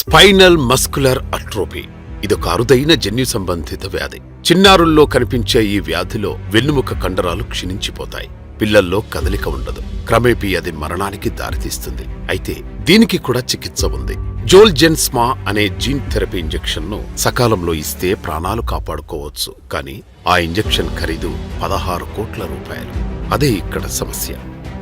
Spinal muscular atrophy ఇదొక అరుదైన జన్యు సంబంధిత వ్యాధి. చిన్నారుల్లో కనిపించే ఈ వ్యాధిలో వెన్నుముక కండరాలు క్షీణించిపోతాయి. పిల్లల్లో కదలిక ఉండదు. క్రమేపీ అది మరణానికి దారితీస్తుంది. అయితే దీనికి కూడా చికిత్స ఉంది. జోల్జెన్స్మా అనే జీన్ థెరపీ ఇంజెక్షన్ ను సకాలంలో ఇస్తే ప్రాణాలు కాపాడుకోవచ్చు. కానీ ఆ ఇంజెక్షన్ ఖరీదు 16 కోట్ల రూపాయలు. అదే ఇక్కడ సమస్య.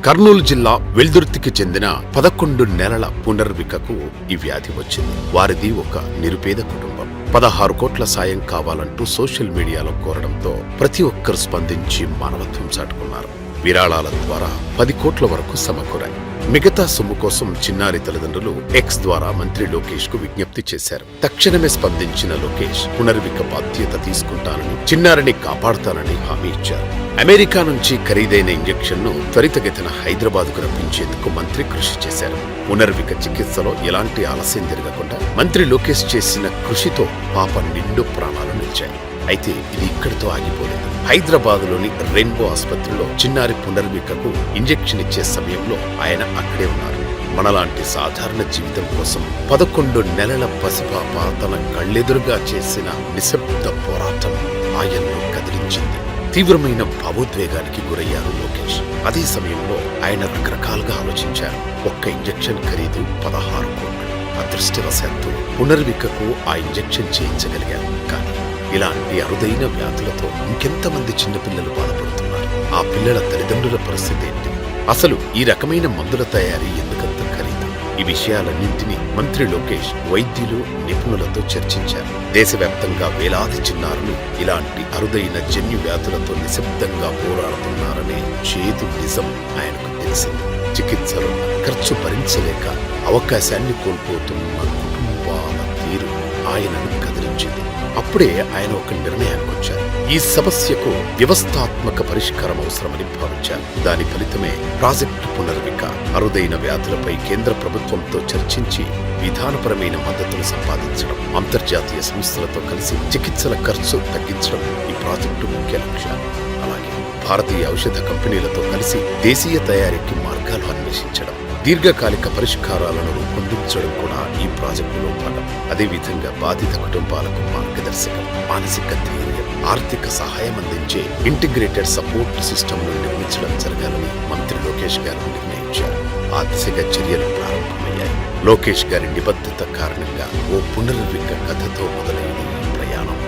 కర్నూలు జిల్లా వెల్దుర్తికి చెందిన 11 నెలల పునర్వికకు ఈ వ్యాధి వచ్చింది. వారిది ఒక నిరుపేద కుటుంబం. 16 కోట్ల సాయం కావాలంటూ సోషల్ మీడియాలో కోరడంతో ప్రతి ఒక్కరు స్పందించి మానవత్వం చాటుకున్నారు. విరాళాల ద్వారా 10 కోట్ల వరకు సమకూరాయి. మిగతా సొమ్ము కోసం చిన్నారి తల్లిదండ్రులు ఎక్స్ ద్వారా మంత్రి లోకేష్ కు విజ్ఞప్తి చేశారు. తక్షణమే స్పందించిన లోకేష్ పునర్విక బాధ్యత తీసుకుంటానని, చిన్నారిని కాపాడుతానని హామీ ఇచ్చారు. అమెరికా నుంచి ఖరీదైన ఇంజెక్షన్ ను త్వరితగతిన హైదరాబాద్ కు రప్పించేందుకు మంత్రి కృషి చేశారు. పునర్విక చికిత్సలో ఎలాంటి ఆలస్యం జరగకుండా మంత్రి లోకేష్ చేసిన కృషితో పాప నిండు ప్రాణాలు నిలిచాయి. అయితే ఇది ఇక్కడితో ఆగిపోలేదు. హైదరాబాద్ లోని రెయిన్బో ఆసుపత్రిలో చిన్నారి పునర్వికకు ఇంజెక్షన్ ఇచ్చే సమయంలో ఆయన అక్కడే ఉన్నారు. మనలాంటి సాధారణ జీవితం కోసం 11 నెలల పసిపాప తన కళ్ళెదురుగా చేసిన నిశ్శబ్ద పోరాటం ఆయన్ను కదిలించింది. తీవ్రమైన భావోద్వేగానికి గురయ్యారు లోకేష్. అదే సమయంలో ఆయన రకరకాలుగా ఆలోచించారు. ఒక్క ఇంజెక్షన్ ఖరీదు 16 కోట్లు. అదృష్టవశాత్తు పునర్వికకు ఆ ఇంజెక్షన్ చేయించగలిగారు. కానీ ఇలాంటి అరుదైన వ్యాధులతో ఇంకెంతమంది చిన్నపిల్లలు బాధపడుతున్నారు? ఆ పిల్లల తల్లిదండ్రుల పరిస్థితి ఏంటి? అసలు ఈ రకమైన మందుల తయారీ ఎందుకంత ఖరీదు? ఈ విషయాలన్నింటినీ మంత్రి లోకేష్ వైద్యులు, నిపుణులతో చర్చించారు. దేశవ్యాప్తంగా వేలాది చిన్నారులు ఇలాంటి అరుదైన జన్యు వ్యాధులతో నిశ్శబ్దంగా పోరాడుతున్నారనే చేదు నిజం ఆయనకు తెలిసింది. చికిత్సలో ఖర్చు భరించలేక అవకాశాన్ని కోల్పోతున్న కుటుంబాల తీరు ఆయనను కదిలించింది. అప్పుడే ఆయన ఒక నిర్ణయానికి వచ్చారు. ఈ సమస్యకు వ్యవస్థాత్మక పరిష్కారం అవసరమని భావించారు. దాని ఫలితమే ప్రాజెక్టు పునర్విక. అరుదైన వ్యాధులపై కేంద్ర ప్రభుత్వంతో చర్చించి విధానపరమైన మద్దతును సంపాదించడం, అంతర్జాతీయ సంస్థలతో కలిసి చికిత్సల ఖర్చు తగ్గించడం ఈ ప్రాజెక్టు ముఖ్య లక్ష్యం. అలాగే భారతీయ ఔషధ కంపెనీలతో కలిసి దేశీయ తయారీకి మార్గాలు అన్వేషించడం, దీర్ఘకాలిక పరిష్కారాలను రూపొందించడం కూడా ఈ ప్రాజెక్టులో భాగం. అదేవిధంగా బాధిత కుటుంబాలకు మార్గదర్శకం, మానసిక ధైర్యం, ఆర్థిక సహాయం అందించే ఇంటిగ్రేటెడ్ సపోర్ట్ సిస్టమ్ ను నిర్మించడం జరగాలని మంత్రి లోకేష్ గారు నిర్ణయించారు. ఆ దిశగా చర్యలు ప్రారంభమయ్యాయి. లోకేష్ గారి నిబద్ధత కారణంగా ఓ పునర్విక కథతో మొదలైన ఈ ప్రయాణం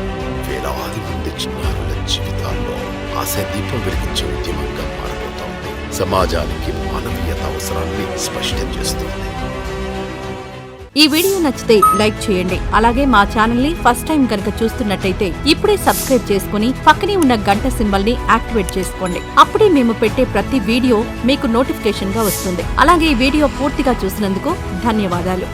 వేలాది మంది చిన్నారుల జీవితాల్లో ఆశాదీపం వెలిగించే ఉద్యమంగా మారబోతోంది. సమాజానికి మానవీయత అవసరాన్ని స్పష్టం చేస్తుంది. ఈ వీడియో నచ్చితే లైక్ చేయండి. అలాగే మా ఛానల్ ని ఫస్ట్ టైం కనుక చూస్తున్నట్టయితే ఇప్పుడే సబ్స్క్రైబ్ చేసుకుని పక్కనే ఉన్న గంట సింబల్ ని యాక్టివేట్ చేసుకోండి. అప్పుడే మేము పెట్టే ప్రతి వీడియో మీకు నోటిఫికేషన్ గా వస్తుంది. అలాగే ఈ వీడియో పూర్తిగా చూసినందుకు ధన్యవాదాలు.